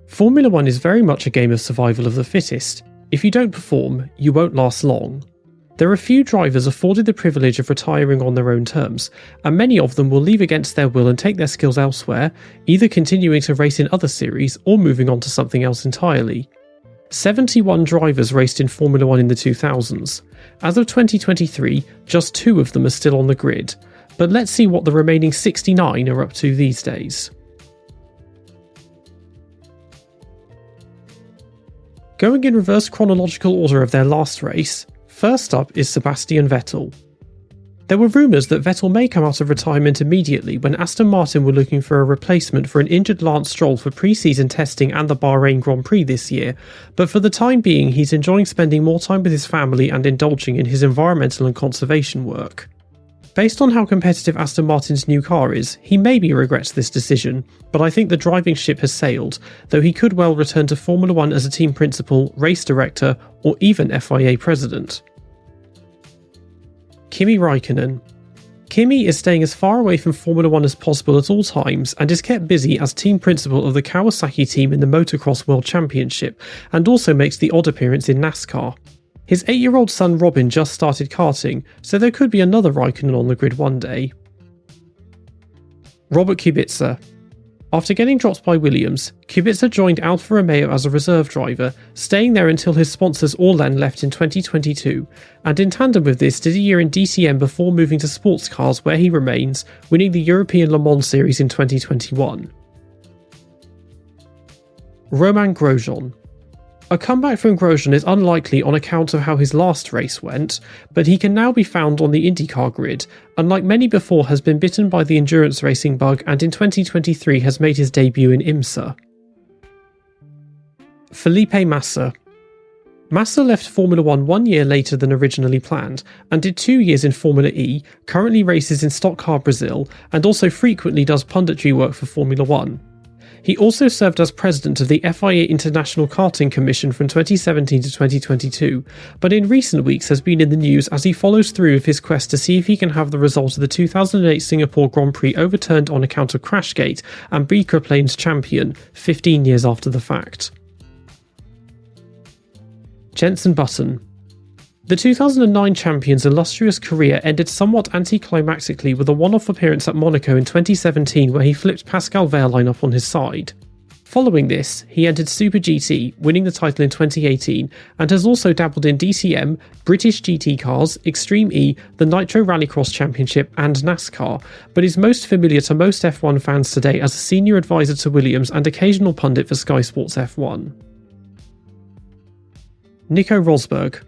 Formula 1 is very much a game of survival of the fittest. If you don't perform, you won't last long. There are few drivers afforded the privilege of retiring on their own terms, and many of them will leave against their will and take their skills elsewhere, either continuing to race in other series or moving on to something else entirely. 71 drivers raced in Formula 1 in the 2000s. As of 2023, just 2 of them are still on the grid, but let's see what the remaining 69 are up to these days. Going in reverse chronological order of their last race, first up is Sebastian Vettel. There were rumours that Vettel may come out of retirement immediately when Aston Martin were looking for a replacement for an injured Lance Stroll for pre-season testing and the Bahrain Grand Prix this year, but for the time being he's enjoying spending more time with his family and indulging in his environmental and conservation work. Based on how competitive Aston Martin's new car is, he maybe regrets this decision, but I think the driving ship has sailed, though he could well return to Formula 1 as a team principal, race director, or even FIA president. Kimi Räikkönen. Kimi is staying as far away from Formula 1 as possible at all times and is kept busy as team principal of the Kawasaki team in the Motocross World Championship, and also makes the odd appearance in NASCAR. His 8-year-old son Robin just started karting, so there could be another Räikkönen on the grid one day. Robert Kubica. After getting dropped by Williams, Kubica joined Alfa Romeo as a reserve driver, staying there until his sponsors Orlen left in 2022, and in tandem with this did a year in DTM before moving to sports cars where he remains, winning the European Le Mans Series in 2021. Romain Grosjean. A comeback from Grosjean is unlikely on account of how his last race went, but he can now be found on the IndyCar grid, and like many before has been bitten by the endurance racing bug and in 2023 has made his debut in IMSA. Felipe Massa. Massa left Formula 1 1 year later than originally planned, and did 2 years in Formula E, currently races in Stock Car Brazil, and also frequently does punditry work for Formula 1. He also served as president of the FIA International Karting Commission from 2017 to 2022, but in recent weeks has been in the news as he follows through with his quest to see if he can have the result of the 2008 Singapore Grand Prix overturned on account of Crashgate and be Plains champion 15 years after the fact. Jenson Button. The 2009 champion's illustrious career ended somewhat anticlimactically with a one-off appearance at Monaco in 2017 where he flipped Pascal Wehrlein up on his side. Following this, he entered Super GT, winning the title in 2018, and has also dabbled in DTM, British GT cars, Extreme E, the Nitro Rallycross Championship and NASCAR, but is most familiar to most F1 fans today as a senior advisor to Williams and occasional pundit for Sky Sports F1. Nico Rosberg.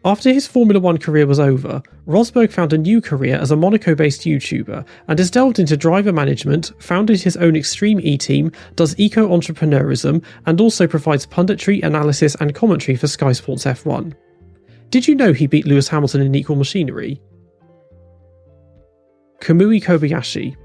After his Formula 1 career was over, Rosberg found a new career as a Monaco-based YouTuber and has delved into driver management, founded his own Extreme E team, does eco-entrepreneurism, and also provides punditry, analysis and commentary for Sky Sports F1. Did you know he beat Lewis Hamilton in equal machinery? Kamui Kobayashi.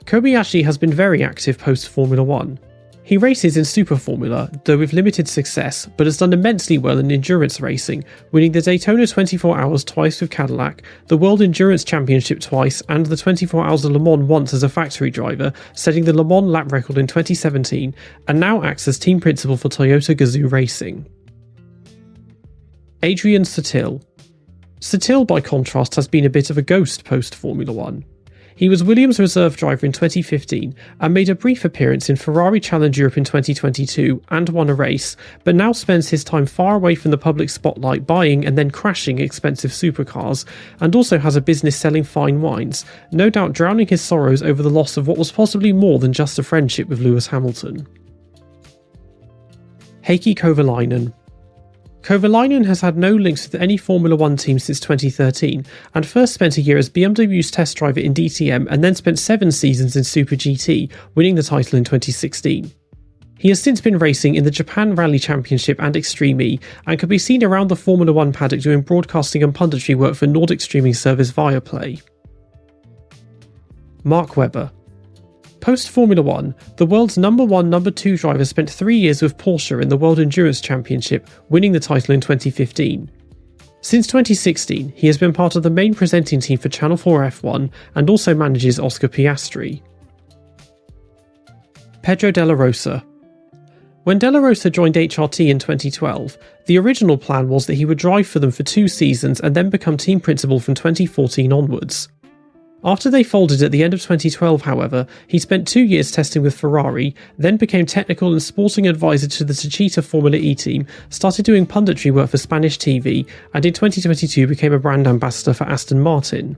Kobayashi has been very active post-Formula 1. He races in Super Formula, though with limited success, but has done immensely well in endurance racing, winning the Daytona 24 Hours twice with Cadillac, the World Endurance Championship twice, and the 24 Hours of Le Mans once as a factory driver, setting the Le Mans lap record in 2017, and now acts as team principal for Toyota Gazoo Racing. Adrian Sutil. Sutil, by contrast, has been a bit of a ghost post-Formula 1. He was Williams' reserve driver in 2015 and made a brief appearance in Ferrari Challenge Europe in 2022 and won a race, but now spends his time far away from the public spotlight buying and then crashing expensive supercars, and also has a business selling fine wines, no doubt drowning his sorrows over the loss of what was possibly more than just a friendship with Lewis Hamilton. Heikki Kovalainen. Kovalainen has had no links with any Formula 1 team since 2013, and first spent a year as BMW's test driver in DTM and then spent 7 seasons in Super GT, winning the title in 2016. He has since been racing in the Japan Rally Championship and Extreme E, and can be seen around the Formula 1 paddock doing broadcasting and punditry work for Nordic streaming service Viaplay. Mark Webber. Post-Formula 1, the world's number 1, number 2 driver spent 3 years with Porsche in the World Endurance Championship, winning the title in 2015. Since 2016, he has been part of the main presenting team for Channel 4 F1 and also manages Oscar Piastri. Pedro Della Rosa. When De La Rosa joined HRT in 2012, the original plan was that he would drive for them for 2 seasons and then become team principal from 2014 onwards. After they folded at the end of 2012, however, he spent 2 years testing with Ferrari, then became technical and sporting advisor to the Techeetah Formula E team, started doing punditry work for Spanish TV, and in 2022 became a brand ambassador for Aston Martin.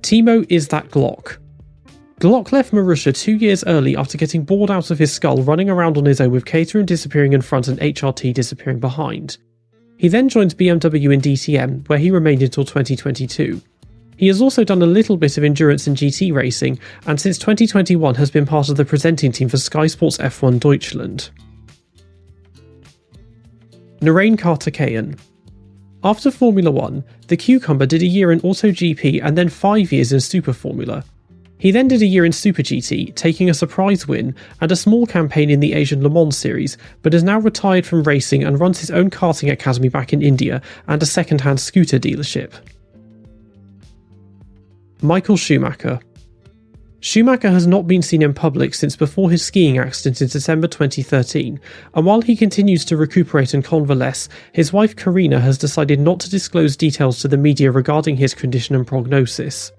Timo "Is That Glock". Glock left Marussia 2 years early after getting bored out of his skull running around on his own with Caterham disappearing in front and HRT disappearing behind. He then joined BMW in DTM, where he remained until 2022. He has also done a little bit of endurance and GT racing, and since 2021 has been part of the presenting team for Sky Sports F1 Deutschland. Narain Karthikeyan. After Formula 1, the Cucumber did a year in AutoGP and then 5 years in Super Formula. He then did a year in Super GT, taking a surprise win and a small campaign in the Asian Le Mans series, but is now retired from racing and runs his own karting academy back in India and a second-hand scooter dealership. Michael Schumacher. Schumacher has not been seen in public since before his skiing accident in December 2013, and while he continues to recuperate and convalesce, his wife Karina has decided not to disclose details to the media regarding his condition and prognosis.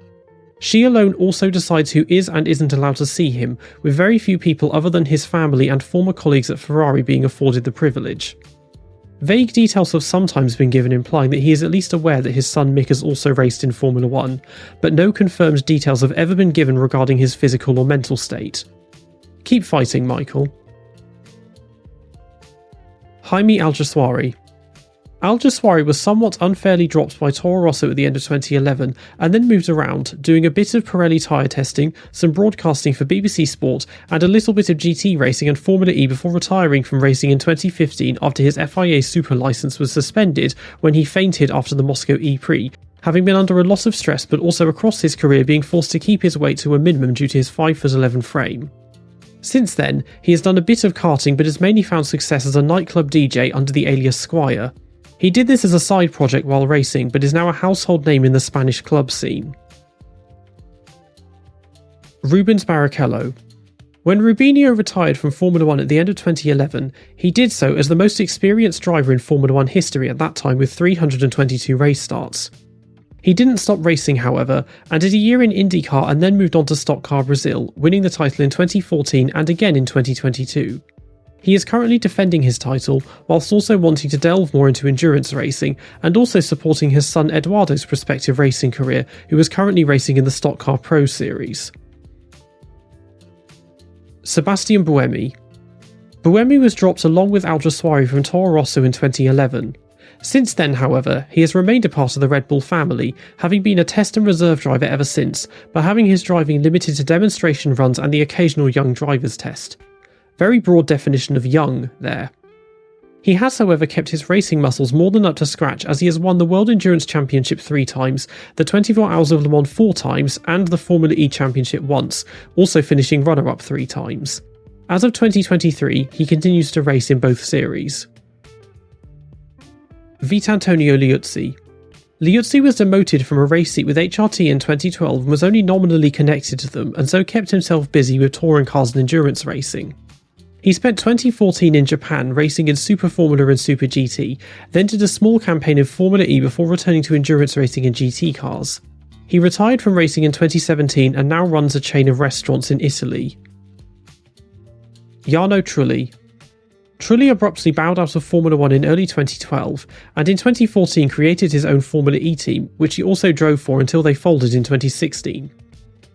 She alone also decides who is and isn't allowed to see him, with very few people other than his family and former colleagues at Ferrari being afforded the privilege. Vague details have sometimes been given implying that he is at least aware that his son Mick has also raced in Formula 1, but no confirmed details have ever been given regarding his physical or mental state. Keep fighting, Michael. Jaime Alguersuari. Alguersuari was somewhat unfairly dropped by Toro Rosso at the end of 2011 and then moved around, doing a bit of Pirelli tyre testing, some broadcasting for BBC Sport, and a little bit of GT racing and Formula E before retiring from racing in 2015 after his FIA Super licence was suspended when he fainted after the Moscow E-Prix, having been under a lot of stress but also across his career being forced to keep his weight to a minimum due to his 5'11" frame. Since then, he has done a bit of karting but has mainly found success as a nightclub DJ under the alias Squire. He did this as a side project while racing, but is now a household name in the Spanish club scene. Rubens Barrichello. When Rubinho retired from Formula 1 at the end of 2011, he did so as the most experienced driver in Formula 1 history at that time with 322 race starts. He didn't stop racing, however, and did a year in IndyCar and then moved on to Stock Car Brazil, winning the title in 2014 and again in 2022. He is currently defending his title, whilst also wanting to delve more into endurance racing, and also supporting his son Eduardo's prospective racing career, who is currently racing in the Stock Car Pro Series. Sébastien Buemi. Buemi was dropped along with Alguersuari from Toro Rosso in 2011. Since then, however, he has remained a part of the Red Bull family, having been a test and reserve driver ever since, but having his driving limited to demonstration runs and the occasional young drivers test. Very broad definition of young there. He has, however, kept his racing muscles more than up to scratch, as he has won the World Endurance Championship 3 times, the 24 Hours of Le Mans 4 times, and the Formula E Championship once, also finishing runner-up 3 times. As of 2023, he continues to race in both series. Vitantonio Liuzzi. Liuzzi was demoted from a race seat with HRT in 2012 and was only nominally connected to them, and so kept himself busy with touring cars and endurance racing. He spent 2014 in Japan racing in Super Formula and Super GT, then did a small campaign in Formula E before returning to endurance racing in GT cars. He retired from racing in 2017 and now runs a chain of restaurants in Italy. Jarno Trulli. Trulli abruptly bowed out of Formula 1 in early 2012, and in 2014 created his own Formula E team, which he also drove for until they folded in 2016.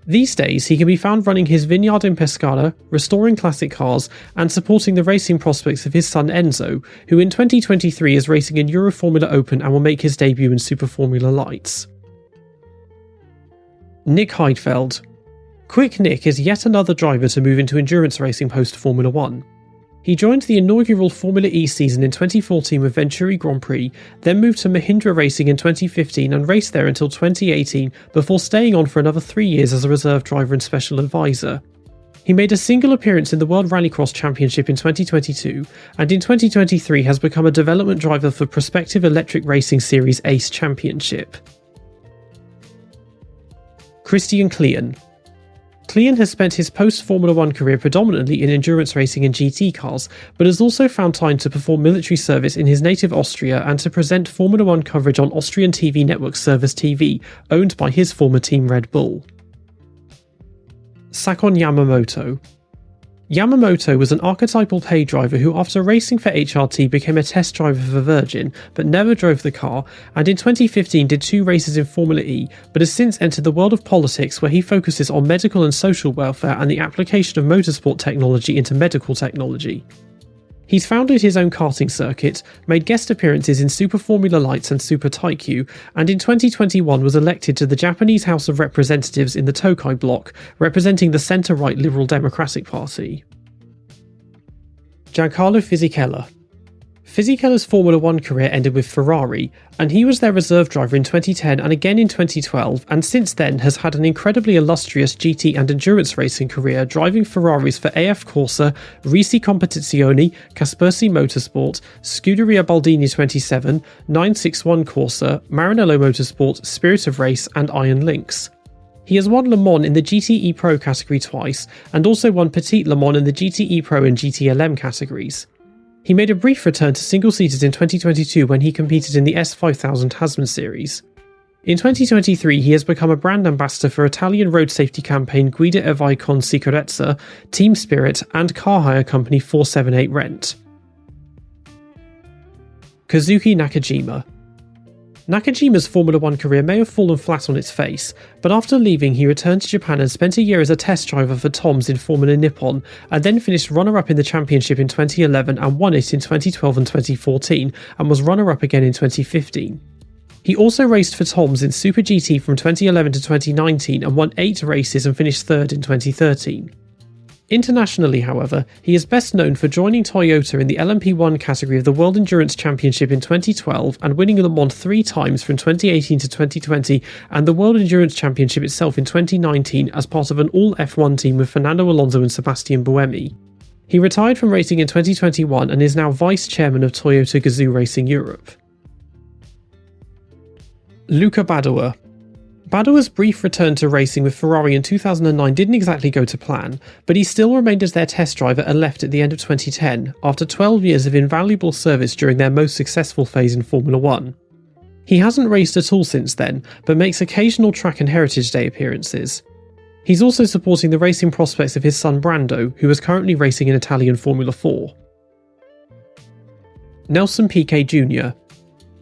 These days, he can be found running his vineyard in Pescara, restoring classic cars, and supporting the racing prospects of his son Enzo, who in 2023 is racing in Euroformula Open and will make his debut in Super Formula Lights. Nick Heidfeld. Quick Nick is yet another driver to move into endurance racing post-Formula 1. He joined the inaugural Formula E season in 2014 with Venturi Grand Prix, then moved to Mahindra Racing in 2015 and raced there until 2018 before staying on for another 3 years as a reserve driver and special advisor. He made a single appearance in the World Rallycross Championship in 2022 and in 2023 has become a development driver for prospective electric racing series ACE Championship. Christijan Albers. Klein has spent his post-Formula 1 career predominantly in endurance racing and GT cars, but has also found time to perform military service in his native Austria and to present Formula 1 coverage on Austrian TV network Servus TV, owned by his former team Red Bull. Sakon Yamamoto. Yamamoto was an archetypal pay driver who, after racing for HRT, became a test driver for Virgin, but never drove the car, and in 2015 did 2 races in Formula E, but has since entered the world of politics, where he focuses on medical and social welfare and the application of motorsport technology into medical technology. He's founded his own karting circuit, made guest appearances in Super Formula Lights and Super Taikyu, and in 2021 was elected to the Japanese House of Representatives in the Tokai bloc, representing the centre-right Liberal Democratic Party. Giancarlo Fisichella. Fisichella's Formula 1 career ended with Ferrari, and he was their reserve driver in 2010 and again in 2012, and since then has had an incredibly illustrious GT and endurance racing career, driving Ferraris for AF Corsa, Risi Competizioni, Kaspersky Motorsport, Scuderia Baldini 27, 961 Corsa, Maranello Motorsport, Spirit of Race and Iron Lynx. He has won Le Mans in the GTE Pro category twice, and also won Petit Le Mans in the GTE Pro and GTLM categories. He made a brief return to single-seaters in 2022 when he competed in the S5000 Hasman Series. In 2023, he has become a brand ambassador for Italian road safety campaign Guida e Vai con Sicurezza, Team Spirit, and car hire company 478 Rent. Kazuki Nakajima. Nakajima's Formula 1 career may have fallen flat on its face, but after leaving he returned to Japan and spent a year as a test driver for Toms in Formula Nippon, and then finished runner-up in the championship in 2011 and won it in 2012 and 2014, and was runner-up again in 2015. He also raced for Toms in Super GT from 2011 to 2019 and won 8 races and finished third in 2013. Internationally, however, he is best known for joining Toyota in the LMP1 category of the World Endurance Championship in 2012 and winning Le Mans 3 times from 2018 to 2020 and the World Endurance Championship itself in 2019 as part of an all-F1 team with Fernando Alonso and Sébastien Buemi. He retired from racing in 2021 and is now vice chairman of Toyota Gazoo Racing Europe. Luca Badoer. Badoer's brief return to racing with Ferrari in 2009 didn't exactly go to plan, but he still remained as their test driver and left at the end of 2010, after 12 years of invaluable service during their most successful phase in Formula 1. He hasn't raced at all since then, but makes occasional track and heritage day appearances. He's also supporting the racing prospects of his son Brando, who is currently racing in Italian Formula 4. Nelson Piquet Jr.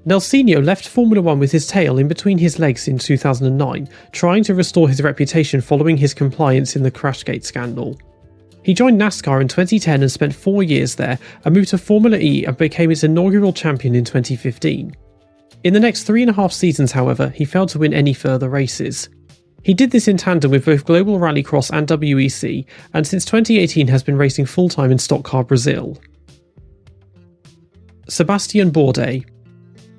Nelsinho left Formula 1 with his tail in between his legs in 2009, trying to restore his reputation following his compliance in the Crashgate scandal. He joined NASCAR in 2010 and spent 4 years there, and moved to Formula E and became its inaugural champion in 2015. In the next 3.5 seasons, however, he failed to win any further races. He did this in tandem with both Global Rallycross and WEC, and since 2018 has been racing full-time in Stock Car Brazil. Sébastien Bourdais.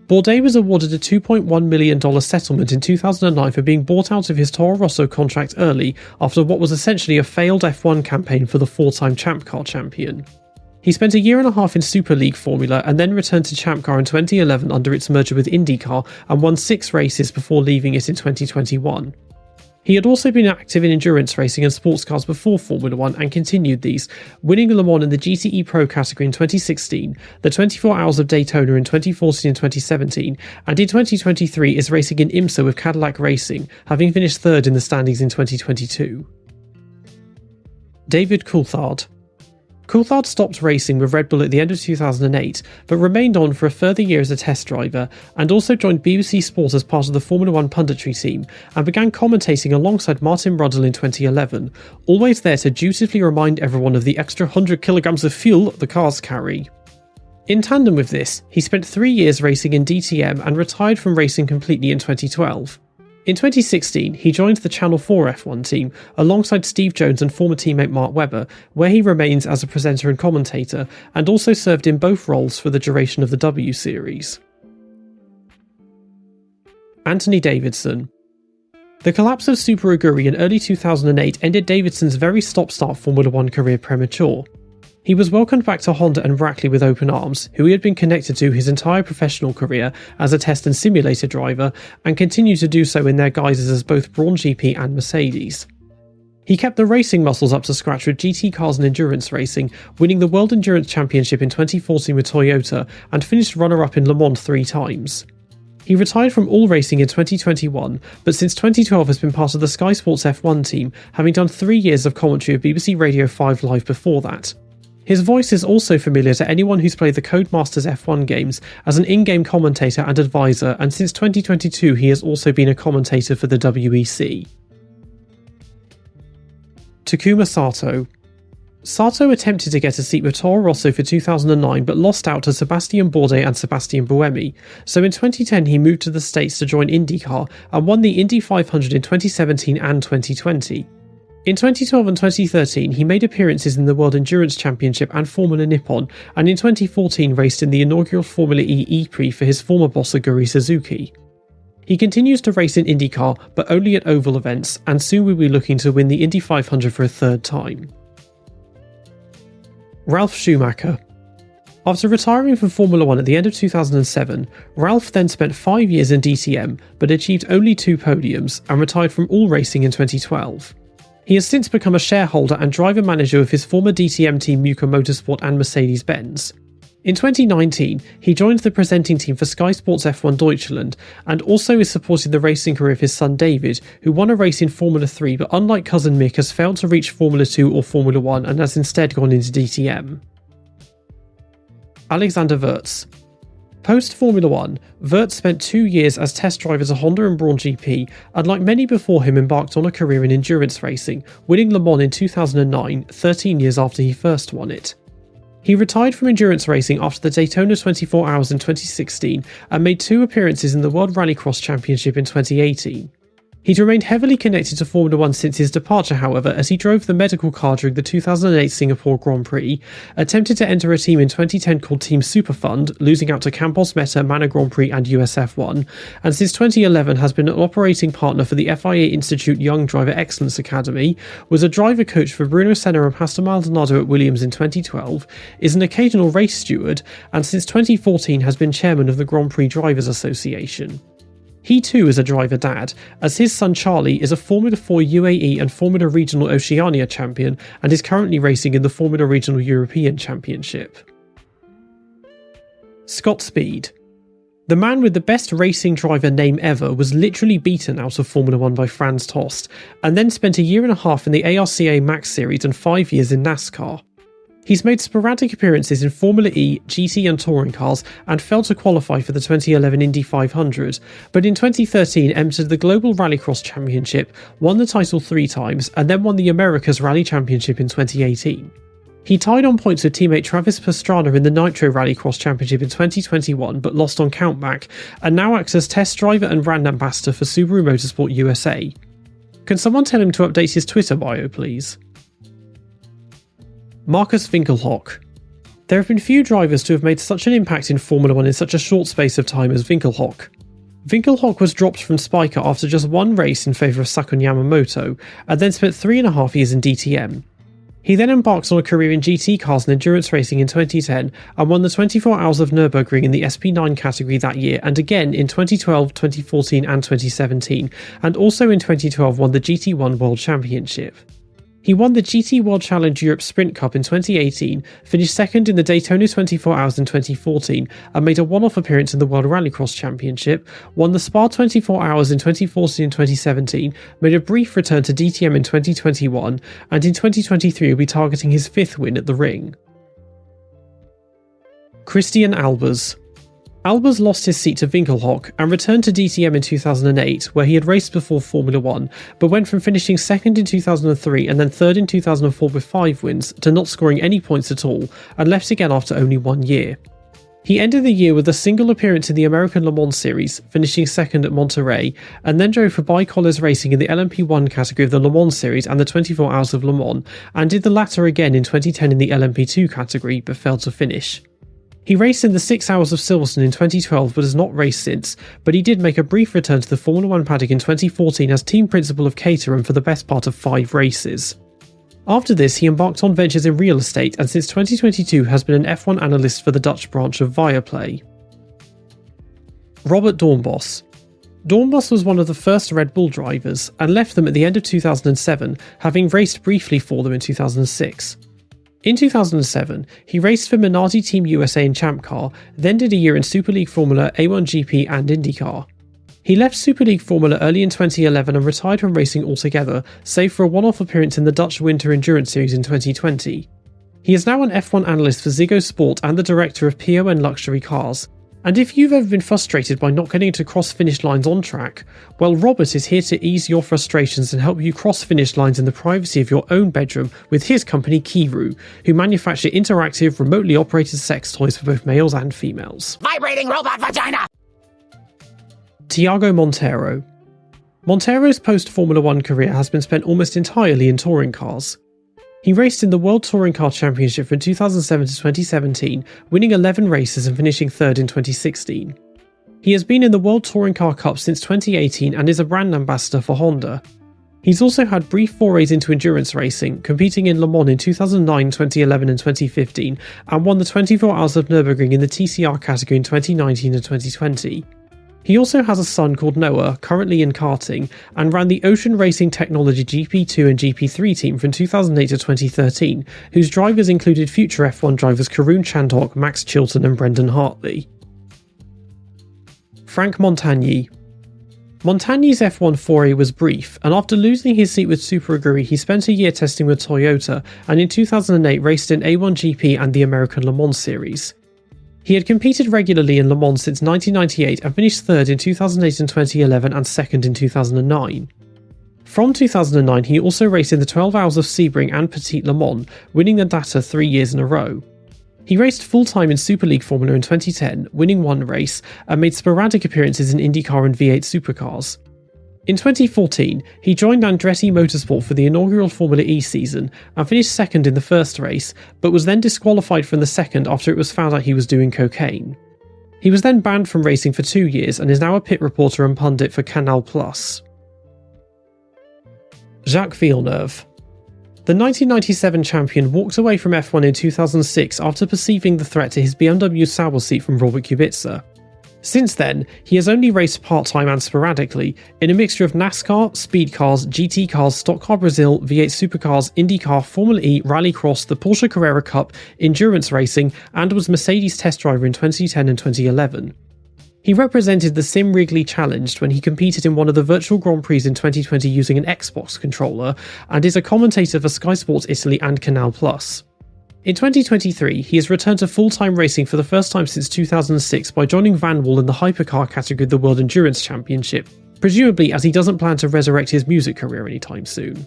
Bourdais was awarded a $2.1 million settlement in 2009 for being bought out of his Toro Rosso contract early after what was essentially a failed F1 campaign for the 4-time Champ Car champion. He spent a year and a half in Super League Formula and then returned to Champ Car in 2011 under its merger with IndyCar and won 6 races before leaving it in 2021. He had also been active in endurance racing and sports cars before Formula 1 and continued these, winning Le Mans in the GTE Pro category in 2016, the 24 Hours of Daytona in 2014 and 2017, and in 2023 is racing in IMSA with Cadillac Racing, having finished third in the standings in 2022. David Coulthard. Coulthard stopped racing with Red Bull at the end of 2008, but remained on for a further year as a test driver, and also joined BBC Sport as part of the Formula 1 punditry team, and began commentating alongside Martin Brundle in 2011, always there to dutifully remind everyone of the extra 100 kilograms of fuel the cars carry. In tandem with this, he spent 3 years racing in DTM and retired from racing completely in 2012. In 2016, he joined the Channel 4 F1 team alongside Steve Jones and former teammate Mark Webber, where he remains as a presenter and commentator, and also served in both roles for the duration of the W Series. Anthony Davidson. The collapse of Super Aguri in early 2008 ended Davidson's very stop-start Formula 1 career premature. He was welcomed back to Honda and Brackley with open arms, who he had been connected to his entire professional career as a test and simulator driver, and continued to do so in their guises as both Brawn GP and Mercedes. He kept the racing muscles up to scratch with GT cars and endurance racing, winning the World Endurance Championship in 2014 with Toyota and finished runner-up in Le Mans 3 times. He retired from all racing in 2021, but since 2012 has been part of the Sky Sports F1 team, having done 3 years of commentary of BBC Radio 5 Live before that. His voice is also familiar to anyone who's played the Codemasters F1 games as an in-game commentator and advisor, and since 2022 he has also been a commentator for the WEC. Takuma Sato. Sato attempted to get a seat with Toro Rosso for 2009 but lost out to Sébastien Bourdais and Sébastien Buemi, so in 2010 he moved to the States to join IndyCar and won the Indy 500 in 2017 and 2020. In 2012 and 2013 he made appearances in the World Endurance Championship and Formula Nippon, and in 2014 raced in the inaugural Formula E E-Prix for his former boss Aguri Suzuki. He continues to race in IndyCar, but only at oval events, and soon will be looking to win the Indy 500 for a third time. Ralf Schumacher. After retiring from Formula 1 at the end of 2007, Ralf then spent 5 years in DTM, but achieved only 2 podiums, and retired from all racing in 2012. He has since become a shareholder and driver manager of his former DTM team Muka Motorsport and Mercedes-Benz. In 2019, he joined the presenting team for Sky Sports F1 Deutschland and also is supporting the racing career of his son David, who won a race in Formula 3 but unlike cousin Mick has failed to reach Formula 2 or Formula 1 and has instead gone into DTM. Alexander Wurz. Post-Formula 1, Wurz spent 2 years as test driver to Honda and Braun GP, and like many before him embarked on a career in endurance racing, winning Le Mans in 2009, 13 years after he first won it. He retired from endurance racing after the Daytona 24 Hours in 2016 and made 2 appearances in the World Rallycross Championship in 2018. He'd remained heavily connected to Formula 1 since his departure, however, as he drove the medical car during the 2008 Singapore Grand Prix, attempted to enter a team in 2010 called Team Superfund, losing out to Campos Meta, Mana Grand Prix and USF1, and since 2011 has been an operating partner for the FIA Institute Young Driver Excellence Academy, was a driver coach for Bruno Senna and Pastor Maldonado at Williams in 2012, is an occasional race steward, and since 2014 has been chairman of the Grand Prix Drivers Association. He too is a driver dad, as his son Charlie is a Formula 4 UAE and Formula Regional Oceania champion and is currently racing in the Formula Regional European Championship. Scott Speed. The man with the best racing driver name ever was literally beaten out of Formula 1 by Franz Tost, and then spent a year and a half in the ARCA Max Series and 5 years in NASCAR. He's made sporadic appearances in Formula E, GT and touring cars and failed to qualify for the 2011 Indy 500, but in 2013 entered the Global Rallycross Championship, won the title 3 times and then won the America's Rally Championship in 2018. He tied on points with teammate Travis Pastrana in the Nitro Rallycross Championship in 2021 but lost on countback, and now acts as test driver and brand ambassador for Subaru Motorsport USA. Can someone tell him to update his Twitter bio, please? Markus Winkelhock. There have been few drivers to have made such an impact in Formula 1 in such a short space of time as Winkelhock. Winkelhock was dropped from Spiker after just 1 race in favour of Sakon Yamamoto, and then spent 3.5 years in DTM. He then embarked on a career in GT cars and endurance racing in 2010 and won the 24 Hours of Nürburgring in the SP9 category that year, and again in 2012, 2014 and 2017, and also in 2012 won the GT1 World Championship. He won the GT World Challenge Europe Sprint Cup in 2018, finished second in the Daytona 24 Hours in 2014, and made a one-off appearance in the World Rallycross Championship, won the Spa 24 Hours in 2014 and 2017, made a brief return to DTM in 2021, and in 2023 will be targeting his 5th win at the ring. Christijan Albers. Albers lost his seat to Winkelhock and returned to DTM in 2008, where he had raced before Formula 1, but went from finishing second in 2003 and then third in 2004 with 5 wins to not scoring any points at all, and left again after only 1 year. He ended the year with a single appearance in the American Le Mans Series, finishing second at Monterey, and then drove for Bicolors Racing in the LMP1 category of the Le Mans Series and the 24 Hours of Le Mans, and did the latter again in 2010 in the LMP2 category, but failed to finish. He raced in the 6 Hours of Silverstone in 2012 but has not raced since, but he did make a brief return to the Formula 1 paddock in 2014 as team principal of Caterham for the best part of 5 races. After this, he embarked on ventures in real estate and since 2022 has been an F1 analyst for the Dutch branch of Viaplay. Robert Doornbos. Dornbos was one of the first Red Bull drivers and left them at the end of 2007, having raced briefly for them in 2006. In 2007, he raced for Minardi Team USA in Champ Car, then did a year in Super League Formula, A1GP and IndyCar. He left Super League Formula early in 2011 and retired from racing altogether, save for a one-off appearance in the Dutch Winter Endurance Series in 2020. He is now an F1 analyst for Ziggo Sport and the director of PON Luxury Cars. And if you've ever been frustrated by not getting to cross finish lines on track, well, Robert is here to ease your frustrations and help you cross finish lines in the privacy of your own bedroom with his company Kiru, who manufacture interactive, remotely operated sex toys for both males and females. Vibrating robot vagina! Tiago Monteiro. Monteiro's post-Formula 1 career has been spent almost entirely in touring cars. He raced in the World Touring Car Championship from 2007 to 2017, winning 11 races and finishing third in 2016. He has been in the World Touring Car Cup since 2018 and is a brand ambassador for Honda. He's also had brief forays into endurance racing, competing in Le Mans in 2009, 2011 and 2015, and won the 24 Hours of Nürburgring in the TCR category in 2019 and 2020. He also has a son called Noah, currently in karting, and ran the Ocean Racing Technology GP2 and GP3 team from 2008 to 2013, whose drivers included future F1 drivers Karun Chandhok, Max Chilton and Brendan Hartley. Franck Montagny. Montagny's F1 foray was brief, and after losing his seat with Super Aguri, he spent a year testing with Toyota, and in 2008 raced in A1GP and the American Le Mans Series. He had competed regularly in Le Mans since 1998 and finished third in 2008 and 2011 and second in 2009. From 2009 he also raced in the 12 Hours of Sebring and Petit Le Mans, winning the data 3 years in a row. He raced full-time in Super League Formula in 2010, winning one race, and made sporadic appearances in IndyCar and V8 supercars. In 2014, he joined Andretti Motorsport for the inaugural Formula E season and finished second in the first race, but was then disqualified from the second after it was found out he was doing cocaine. He was then banned from racing for 2 years and is now a pit reporter and pundit for Canal+. Jacques Villeneuve. The 1997 champion walked away from F1 in 2006 after perceiving the threat to his BMW Sauber seat from Robert Kubica. Since then, he has only raced part-time and sporadically, in a mixture of NASCAR, speed cars, GT cars, Stock Car Brazil, V8 supercars, IndyCar, Formula E, Rallycross, the Porsche Carrera Cup, endurance racing, and was Mercedes test driver in 2010 and 2011. He represented the Sim Wrigley Challenge when he competed in one of the virtual Grand Prix in 2020 using an Xbox controller, and is a commentator for Sky Sports Italy and Canal+. In 2023, he has returned to full-time racing for the first time since 2006 by joining Van Wall in the hypercar category of the World Endurance Championship, presumably as he doesn't plan to resurrect his music career anytime soon.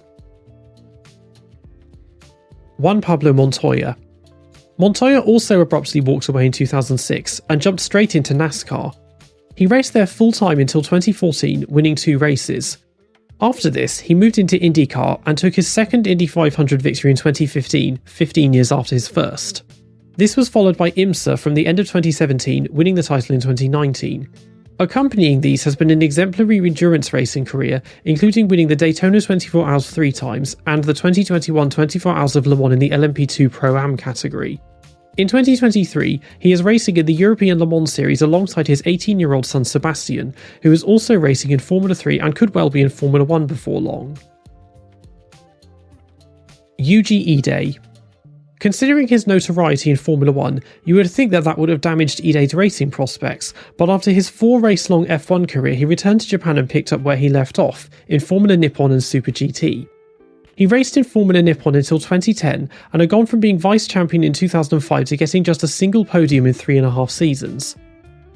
Juan Pablo Montoya. Montoya also abruptly walked away in 2006 and jumped straight into NASCAR. He raced there full-time until 2014, winning 2 races. After this, he moved into IndyCar and took his second Indy 500 victory in 2015, 15 years after his first. This was followed by IMSA from the end of 2017, winning the title in 2019. Accompanying these has been an exemplary endurance racing career, including winning the Daytona 24 Hours 3 times and the 2021 24 Hours of Le Mans in the LMP2 Pro-Am category. In 2023, he is racing in the European Le Mans Series alongside his 18-year-old son Sebastian, who is also racing in Formula 3 and could well be in Formula 1 before long. Yuji Ide. Considering his notoriety in Formula 1, you would think that would have damaged Ide's racing prospects, but after his 4-race-long F1 career he returned to Japan and picked up where he left off, in Formula Nippon and Super GT. He raced in Formula Nippon until 2010 and had gone from being vice-champion in 2005 to getting just a single podium in 3.5 seasons.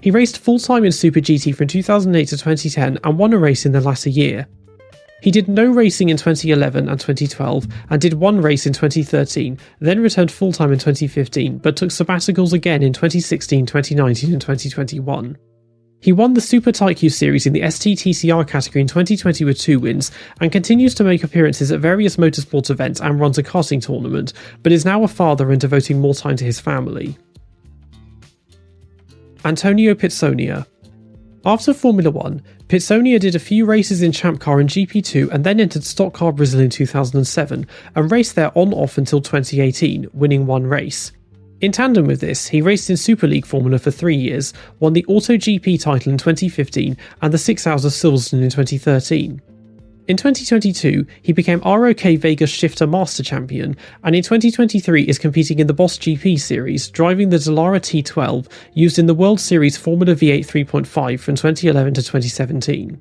He raced full-time in Super GT from 2008 to 2010 and won a race in the latter year. He did no racing in 2011 and 2012 and did one race in 2013, then returned full-time in 2015 but took sabbaticals again in 2016, 2019 and 2021. He won the Super Taikyu Series in the STTCR category in 2020 with 2 wins, and continues to make appearances at various motorsport events and runs a karting tournament, but is now a father and devoting more time to his family. Antonio Pizzonia. After Formula 1, Pizzonia did a few races in Champ Car and GP2 and then entered Stock Car Brazil in 2007, and raced there on-off until 2018, winning 1 race. In tandem with this, he raced in Super League Formula for 3 years, won the AutoGP title in 2015 and the 6 Hours of Silverstone in 2013. In 2022, he became ROK Vegas Shifter Master Champion, and in 2023 is competing in the Boss GP Series, driving the Dallara T12 used in the World Series Formula V8 3.5 from 2011 to 2017.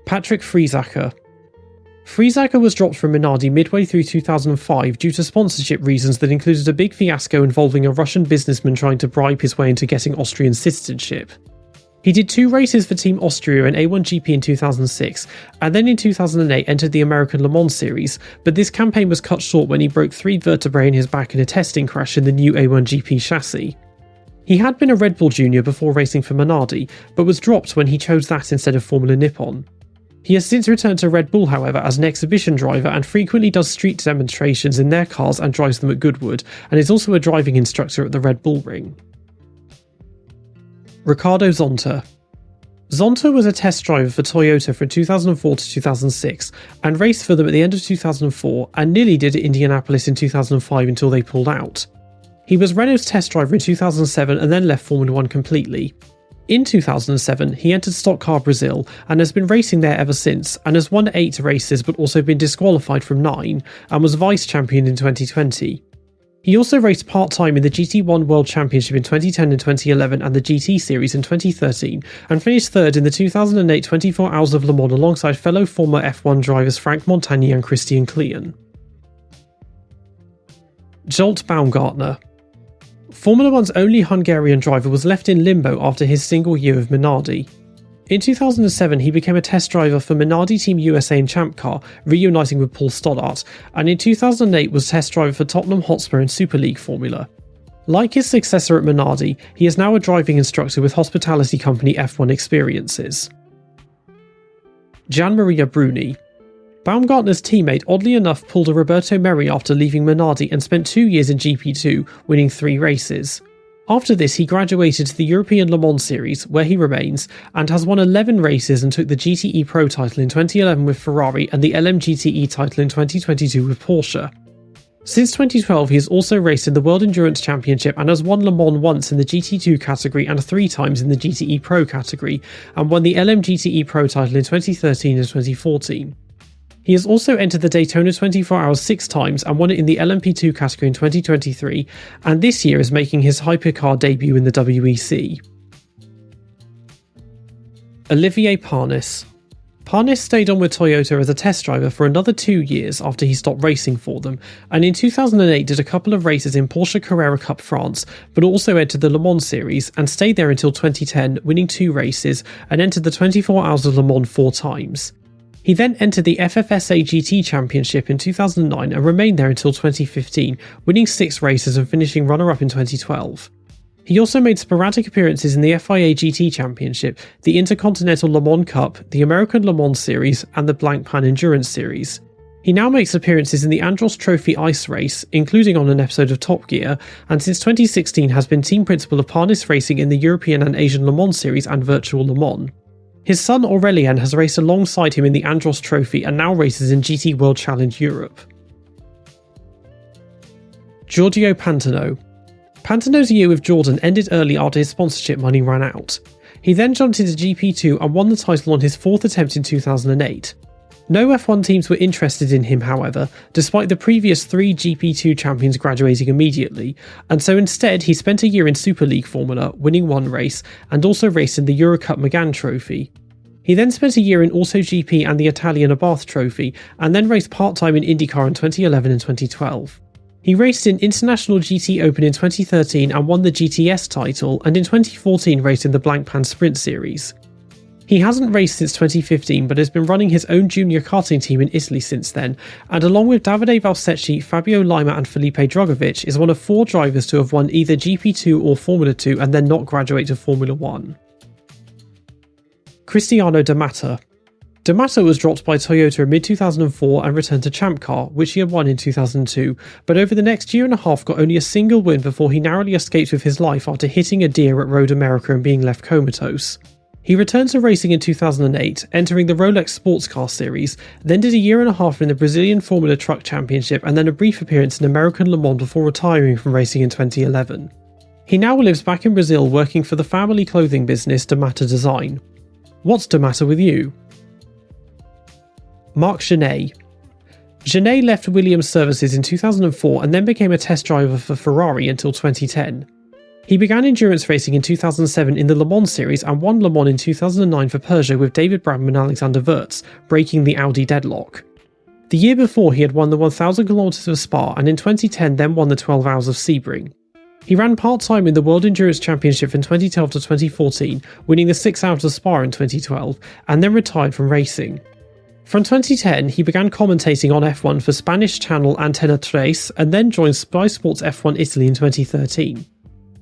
Patrick Friesacher. Friesacher was dropped from Minardi midway through 2005 due to sponsorship reasons that included a big fiasco involving a Russian businessman trying to bribe his way into getting Austrian citizenship. He did 2 races for Team Austria in A1GP in 2006, and then in 2008 entered the American Le Mans Series, but this campaign was cut short when he broke 3 vertebrae in his back in a testing crash in the new A1GP chassis. He had been a Red Bull Junior before racing for Minardi, but was dropped when he chose that instead of Formula Nippon. He has since returned to Red Bull, however, as an exhibition driver and frequently does street demonstrations in their cars and drives them at Goodwood, and is also a driving instructor at the Red Bull Ring. Ricardo Zonta. Zonta was a test driver for Toyota from 2004 to 2006 and raced for them at the end of 2004 and nearly did at Indianapolis in 2005 until they pulled out. He was Renault's test driver in 2007 and then left Formula 1 completely. In 2007, he entered Stock Car Brazil and has been racing there ever since, and has won 8 races but also been disqualified from 9 and was vice champion in 2020. He also raced part-time in the GT1 World Championship in 2010 and 2011 and the GT Series in 2013, and finished third in the 2008 24 Hours of Le Mans alongside fellow former F1 drivers Franck Montagny and Christian Klein. Zsolt Baumgartner. Formula 1's only Hungarian driver was left in limbo after his single year of Minardi. In 2007, he became a test driver for Minardi Team USA in Champ Car, reuniting with Paul Stoddart, and in 2008 was test driver for Tottenham Hotspur in Super League Formula. Like his successor at Minardi, he is now a driving instructor with hospitality company F1 Experiences. Gianmaria Bruni. Baumgartner's teammate oddly enough pulled a Roberto Merri after leaving Minardi and spent 2 years in GP2, winning 3 races. After this, he graduated to the European Le Mans Series, where he remains, and has won 11 races and took the GTE Pro title in 2011 with Ferrari and the LMGTE title in 2022 with Porsche. Since 2012, he has also raced in the World Endurance Championship and has won Le Mans once in the GT2 category and 3 times in the GTE Pro category, and won the LMGTE Pro title in 2013 and 2014. He has also entered the Daytona 24 Hours 6 times and won it in the LMP2 category in 2023, and this year is making his hypercar debut in the WEC. Olivier Panis. Panis stayed on with Toyota as a test driver for another 2 years after he stopped racing for them, and in 2008 did a couple of races in Porsche Carrera Cup France, but also entered the Le Mans Series and stayed there until 2010, winning 2 races, and entered the 24 Hours of Le Mans 4 times. He then entered the FFSA GT Championship in 2009 and remained there until 2015, winning 6 races and finishing runner-up in 2012. He also made sporadic appearances in the FIA GT Championship, the Intercontinental Le Mans Cup, the American Le Mans Series, and the Blancpain Endurance Series. He now makes appearances in the Andros Trophy Ice Race, including on an episode of Top Gear, and since 2016 has been team principal of Panis Racing in the European and Asian Le Mans Series and Virtual Le Mans. His son Aurélien has raced alongside him in the Andros Trophy and now races in GT World Challenge Europe. Giorgio Pantano. Pantano's year with Jordan ended early after his sponsorship money ran out. He then jumped into GP2 and won the title on his 4th attempt in 2008. No F1 teams were interested in him, however, despite the previous 3 GP2 champions graduating immediately, and so instead he spent a year in Super League Formula, winning 1 race, and also raced in the Eurocup Megane Trophy. He then spent a year in AutoGP and the Italian Abarth Trophy, and then raced part-time in IndyCar in 2011 and 2012. He raced in International GT Open in 2013 and won the GTS title, and in 2014 raced in the Blancpain Sprint Series. He hasn't raced since 2015 but has been running his own junior karting team in Italy since then, and along with Davide Valsecchi, Fabio Lima and Felipe Drugovich is one of 4 drivers to have won either GP2 or Formula 2 and then not graduate to Formula 1. Cristiano D'Amato. D'Amato was dropped by Toyota in mid-2004 and returned to Champ Car, which he had won in 2002, but over the next year and a half got only a single win before he narrowly escaped with his life after hitting a deer at Road America and being left comatose. He returned to racing in 2008, entering the Rolex Sports Car Series, then did a year and a half in the Brazilian Formula Truck Championship and then a brief appearance in American Le Mans before retiring from racing in 2011. He now lives back in Brazil working for the family clothing business Damata Design. What's Damata with you? Marc Genet. Genet left Williams Services in 2004 and then became a test driver for Ferrari until 2010. He began endurance racing in 2007 in the Le Mans series and won Le Mans in 2009 for Peugeot with David Brabham and Alexander Wurz, breaking the Audi deadlock. The year before he had won the 1000 km of Spa and in 2010 then won the 12 Hours of Sebring. He ran part-time in the World Endurance Championship from 2012 to 2014, winning the 6 Hours of Spa in 2012, and then retired from racing. From 2010, he began commentating on F1 for Spanish channel Antena 3 and then joined Sky Sports F1 Italy in 2013.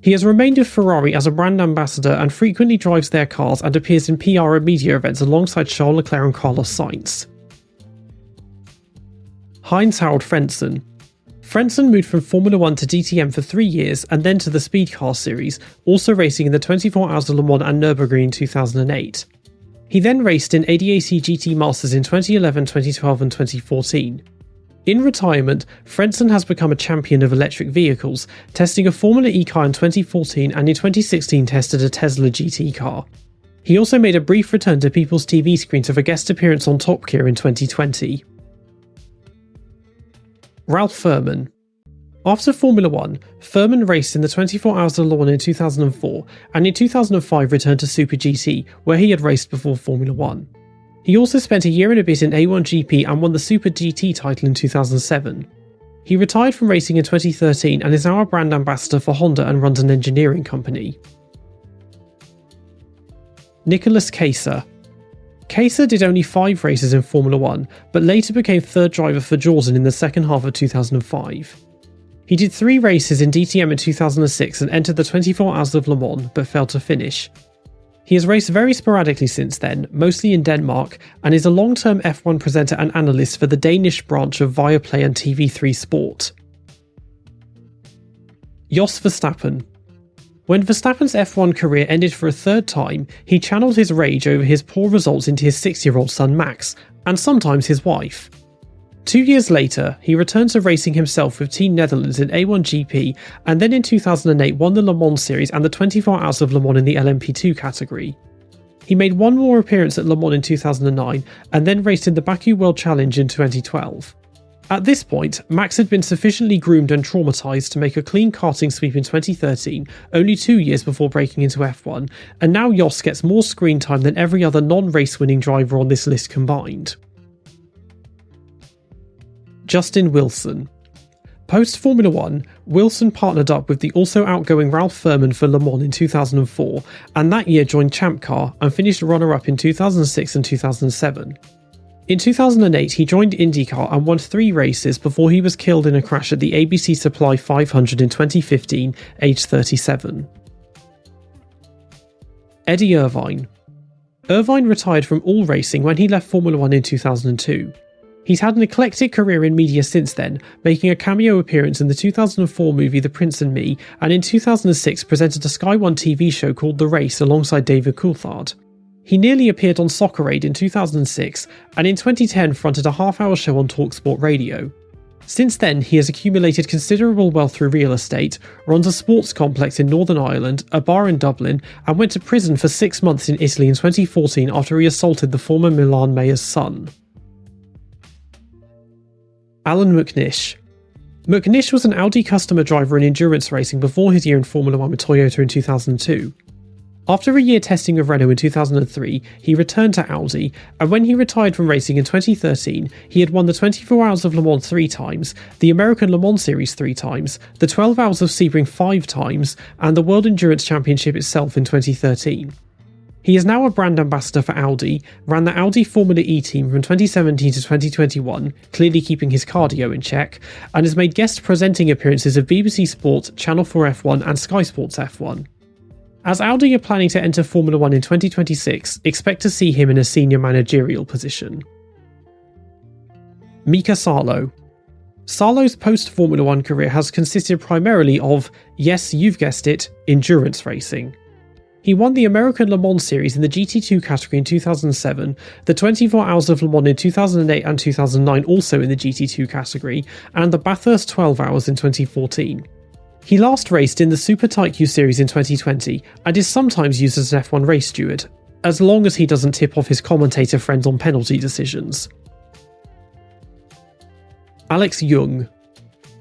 He has remained with Ferrari as a brand ambassador and frequently drives their cars and appears in PR and media events alongside Charles Leclerc and Carlos Sainz. Heinz-Harald Frentzen. Frentzen moved from Formula 1 to DTM for 3 years and then to the Speed Car Series, also racing in the 24 Hours of Le Mans and Nürburgring in 2008. He then raced in ADAC GT Masters in 2011, 2012 and 2014. In retirement, Frentzen has become a champion of electric vehicles, testing a Formula E car in 2014 and in 2016 tested a Tesla GT car. He also made a brief return to people's TV screens with a guest appearance on Top Gear in 2020. Ralf Furman. After Formula 1, Furman raced in the 24 Hours of Le Mans in 2004 and in 2005 returned to Super GT, where he had raced before Formula 1. He also spent a year and a bit in A1GP and won the Super GT title in 2007. He retired from racing in 2013 and is now a brand ambassador for Honda and runs an engineering company. Nicolas Kayser. Kayser did only 5 races in Formula 1, but later became third driver for Jordan in the second half of 2005. He did 3 races in DTM in 2006 and entered the 24 Hours of Le Mans, but failed to finish. He has raced very sporadically since then, mostly in Denmark, and is a long-term F1 presenter and analyst for the Danish branch of Viaplay and TV3 Sport. Jos Verstappen. When Verstappen's F1 career ended for a third time, he channeled his rage over his poor results into his 6-year-old son Max, and sometimes his wife. 2 years later, he returned to racing himself with Team Netherlands in A1GP and then in 2008 won the Le Mans Series and the 24 Hours of Le Mans in the LMP2 category. He made one more appearance at Le Mans in 2009 and then raced in the Baku World Challenge in 2012. At this point, Max had been sufficiently groomed and traumatised to make a clean karting sweep in 2013, only 2 years before breaking into F1, and now Jos gets more screen time than every other non-race winning driver on this list combined. Justin Wilson. Post-Formula 1, Wilson partnered up with the also outgoing Ralf Furman for Le Mans in 2004, and that year joined Champ Car and finished runner-up in 2006 and 2007. In 2008, he joined IndyCar and won 3 races before he was killed in a crash at the ABC Supply 500 in 2015, aged 37. Eddie Irvine. Irvine retired from all racing when he left Formula 1 in 2002. He's had an eclectic career in media since then, making a cameo appearance in the 2004 movie The Prince and Me, and in 2006 presented a Sky One TV show called The Race alongside David Coulthard. He nearly appeared on Soccer Aid in 2006, and in 2010 fronted a half-hour show on TalkSport Radio. Since then, he has accumulated considerable wealth through real estate, runs a sports complex in Northern Ireland, a bar in Dublin, and went to prison for 6 months in Italy in 2014 after he assaulted the former Milan mayor's son. Alan McNish. McNish was an Audi customer driver in endurance racing before his year in Formula 1 with Toyota in 2002. After a year testing with Renault in 2003, he returned to Audi, and when he retired from racing in 2013, he had won the 24 Hours of Le Mans 3 times, the American Le Mans Series 3 times, the 12 Hours of Sebring 5 times, and the World Endurance Championship itself in 2013. He is now a brand ambassador for Audi, ran the Audi Formula E team from 2017 to 2021, clearly keeping his cardio in check, and has made guest presenting appearances of BBC Sport, Channel 4 F1 and Sky Sports F1. As Audi are planning to enter Formula 1 in 2026, expect to see him in a senior managerial position. Mika Salo. Salo's post-Formula 1 career has consisted primarily of, yes, you've guessed it, endurance racing. He won the American Le Mans Series in the GT2 category in 2007, the 24 Hours of Le Mans in 2008 and 2009 also in the GT2 category, and the Bathurst 12 Hours in 2014. He last raced in the Super Type Q Series in 2020 and is sometimes used as an F1 race steward, as long as he doesn't tip off his commentator friends on penalty decisions. Alex Yoong.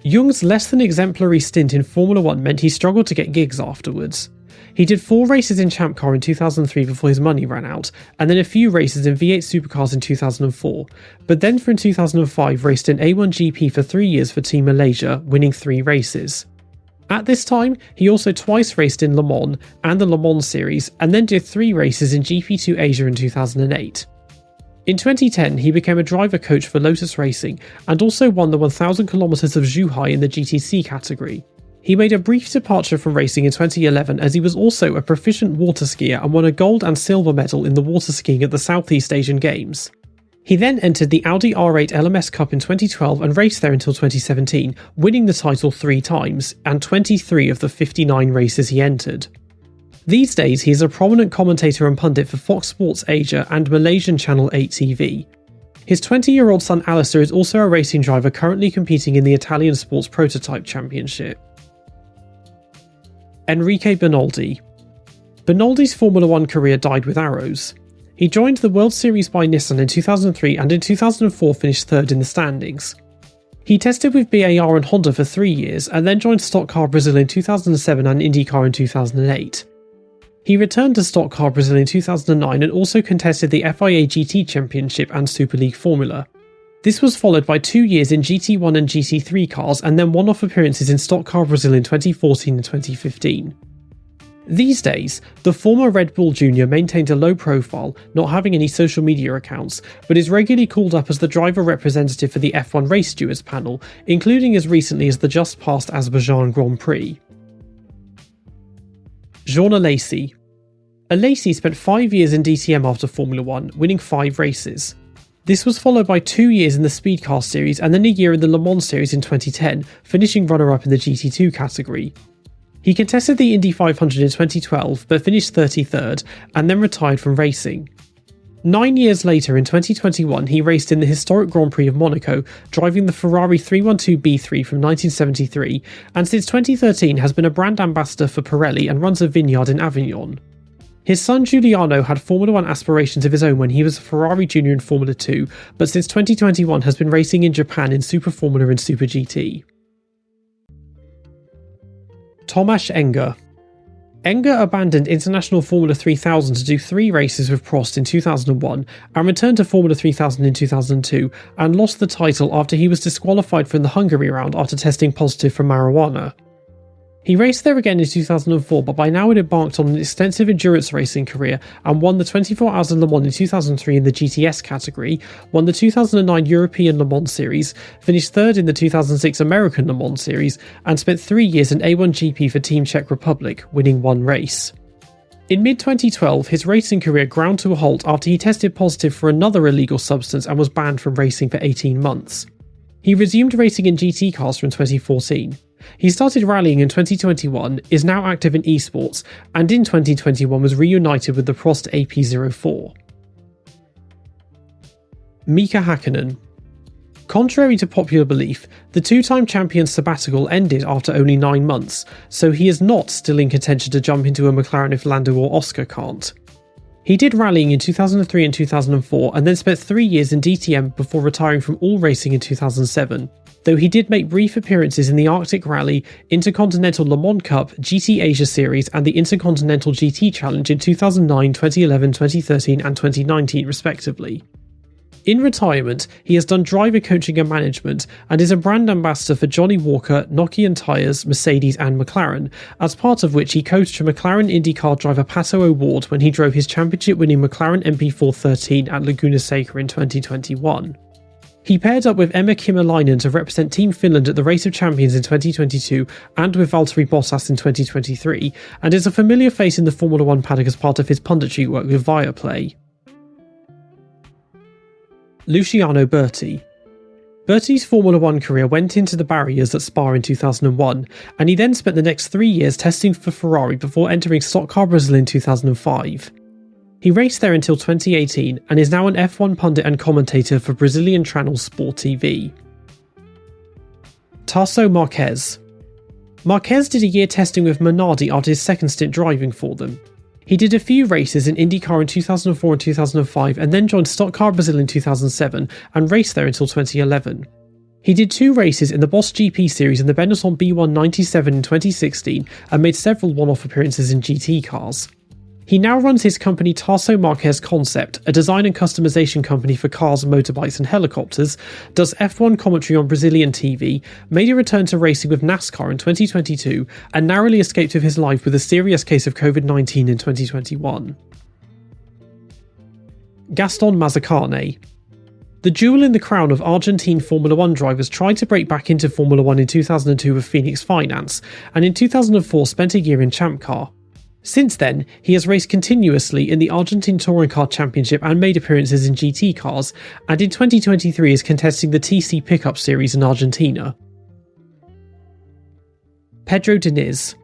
Young's less than exemplary stint in Formula 1 meant he struggled to get gigs afterwards. He did 4 races in Champ Car in 2003 before his money ran out, and then a few races in V8 Supercars in 2004, but then from 2005 raced in A1GP for 3 years for Team Malaysia, winning 3 races. At this time, he also twice raced in Le Mans and the Le Mans Series, and then did 3 races in GP2 Asia in 2008. In 2010, he became a driver coach for Lotus Racing, and also won the 1000 km of Zhuhai in the GTC category. He made a brief departure from racing in 2011 as he was also a proficient water skier and won a gold and silver medal in the water skiing at the Southeast Asian Games. He then entered the Audi R8 LMS Cup in 2012 and raced there until 2017, winning the title 3 times, and 23 of the 59 races he entered. These days he is a prominent commentator and pundit for Fox Sports Asia and Malaysian Channel 8 TV. His 20-year-old son Alistair is also a racing driver currently competing in the Italian Sports Prototype Championship. Enrique Bernoldi. Bernoldi's Formula 1 career died with arrows. He joined the World Series by Nissan in 2003 and in 2004 finished 3rd in the standings. He tested with BAR and Honda for 3 years and then joined Stock Car Brazil in 2007 and IndyCar in 2008. He returned to Stock Car Brazil in 2009 and also contested the FIA GT Championship and Super League Formula. This was followed by 2 years in GT1 and GT3 cars and then one-off appearances in Stock Car Brazil in 2014 and 2015. These days, the former Red Bull Junior maintains a low profile, not having any social media accounts, but is regularly called up as the driver representative for the F1 Race Stewards panel, including as recently as the just-passed Azerbaijan Grand Prix. Jean Alesi. Alesi spent 5 years in DTM after Formula 1, winning 5 races. This was followed by 2 years in the Speed Car Series and then a year in the Le Mans Series in 2010, finishing runner-up in the GT2 category. He contested the Indy 500 in 2012 but finished 33rd and then retired from racing. 9 years later in 2021 he raced in the historic Grand Prix of Monaco, driving the Ferrari 312B3 from 1973, and since 2013 has been a brand ambassador for Pirelli and runs a vineyard in Avignon. His son Giuliano had Formula 1 aspirations of his own when he was a Ferrari Junior in Formula 2, but since 2021 has been racing in Japan in Super Formula and Super GT. Tomasz Enger. Enger abandoned International Formula 3000 to do 3 races with Prost in 2001 and returned to Formula 3000 in 2002 and lost the title after he was disqualified from the Hungary round after testing positive for marijuana. He raced there again in 2004, but by now had embarked on an extensive endurance racing career and won the 24 Hours of Le Mans in 2003 in the GTS category, won the 2009 European Le Mans Series, finished 3rd in the 2006 American Le Mans Series, and spent 3 years in A1GP for Team Czech Republic, winning 1 race. In mid-2012, his racing career ground to a halt after he tested positive for another illegal substance and was banned from racing for 18 months. He resumed racing in GT cars from 2014. He started rallying in 2021, is now active in esports, and in 2021 was reunited with the Prost AP04. Mika Häkkinen. Contrary to popular belief, the 2-time champion's sabbatical ended after only 9 months, so he is not still in contention to jump into a McLaren if Lando or Oscar can't. He did rallying in 2003 and 2004 and then spent 3 years in DTM before retiring from all racing in 2007, though he did make brief appearances in the Arctic Rally, Intercontinental Le Mans Cup, GT Asia Series and the Intercontinental GT Challenge in 2009, 2011, 2013 and 2019 respectively. In retirement, he has done driver coaching and management and is a brand ambassador for Johnny Walker, Nokian Tyres, Mercedes and McLaren, as part of which he coached for McLaren IndyCar driver Pato O'Ward when he drove his championship-winning McLaren MP413 at Laguna Seca in 2021. He paired up with Emma Kymäläinen to represent Team Finland at the Race of Champions in 2022 and with Valtteri Bottas in 2023, and is a familiar face in the Formula 1 paddock as part of his punditry work with Viaplay. Luciano Berti. Bertie's Formula 1 career went into the barriers at Spa in 2001, and he then spent the next 3 years testing for Ferrari before entering Stock Car Brazil in 2005. He raced there until 2018 and is now an F1 pundit and commentator for Brazilian channel Sport TV. Tarso Marques. Marques did a year testing with Minardi after his second stint driving for them. He did a few races in IndyCar in 2004 and 2005 and then joined Stock Car Brazil in 2007 and raced there until 2011. He did 2 races in the Boss GP series in the Benetton B197 in 2016 and made several one-off appearances in GT cars. He now runs his company Tarso Marques Concept, a design and customization company for cars, motorbikes and helicopters, does F1 commentary on Brazilian TV, made a return to racing with NASCAR in 2022, and narrowly escaped with his life with a serious case of COVID-19 in 2021. Gaston Mazzacane. The jewel in the crown of Argentine Formula 1 drivers tried to break back into Formula 1 in 2002 with Phoenix Finance, and in 2004 spent a year in Champ Car. Since then, he has raced continuously in the Argentine Touring Car Championship and made appearances in GT cars, and in 2023 is contesting the TC Pickup Series in Argentina. Pedro Diniz.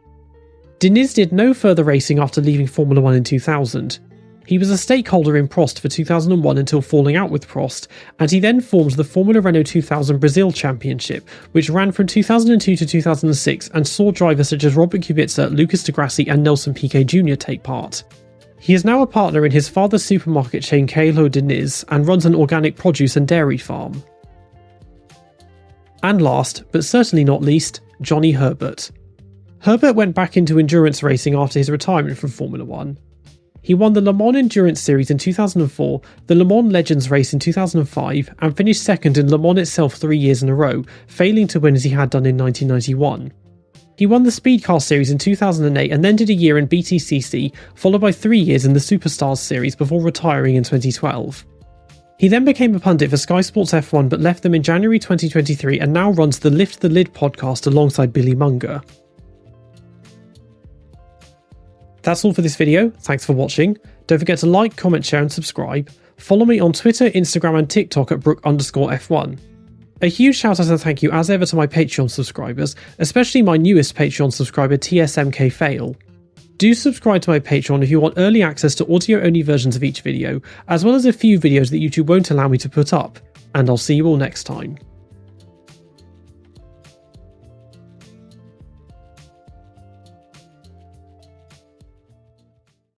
Diniz did no further racing after leaving Formula 1 in 2000. He was a stakeholder in Prost for 2001 until falling out with Prost, and he then formed the Formula Renault 2000 Brazil Championship, which ran from 2002 to 2006 and saw drivers such as Robert Kubica, Lucas de Grassi and Nelson Piquet Jr. take part. He is now a partner in his father's supermarket chain Caelo Diniz and runs an organic produce and dairy farm. And last, but certainly not least, Johnny Herbert. Herbert went back into endurance racing after his retirement from Formula 1. He won the Le Mans Endurance Series in 2004, the Le Mans Legends race in 2005, and finished second in Le Mans itself 3 years in a row, failing to win as he had done in 1991. He won the Speed Car Series in 2008 and then did a year in BTCC, followed by 3 years in the Superstars Series before retiring in 2012. He then became a pundit for Sky Sports F1 but left them in January 2023 and now runs the Lift the Lid podcast alongside Billy Munger. That's all for this video, thanks for watching. Don't forget to like, comment, share and subscribe. Follow me on Twitter, Instagram and TikTok at Brook_F1. A huge shout out and thank you as ever to my Patreon subscribers, especially my newest Patreon subscriber TSMK Fail. Do subscribe to my Patreon if you want early access to audio only versions of each video, as well as a few videos that YouTube won't allow me to put up, and I'll see you all next time.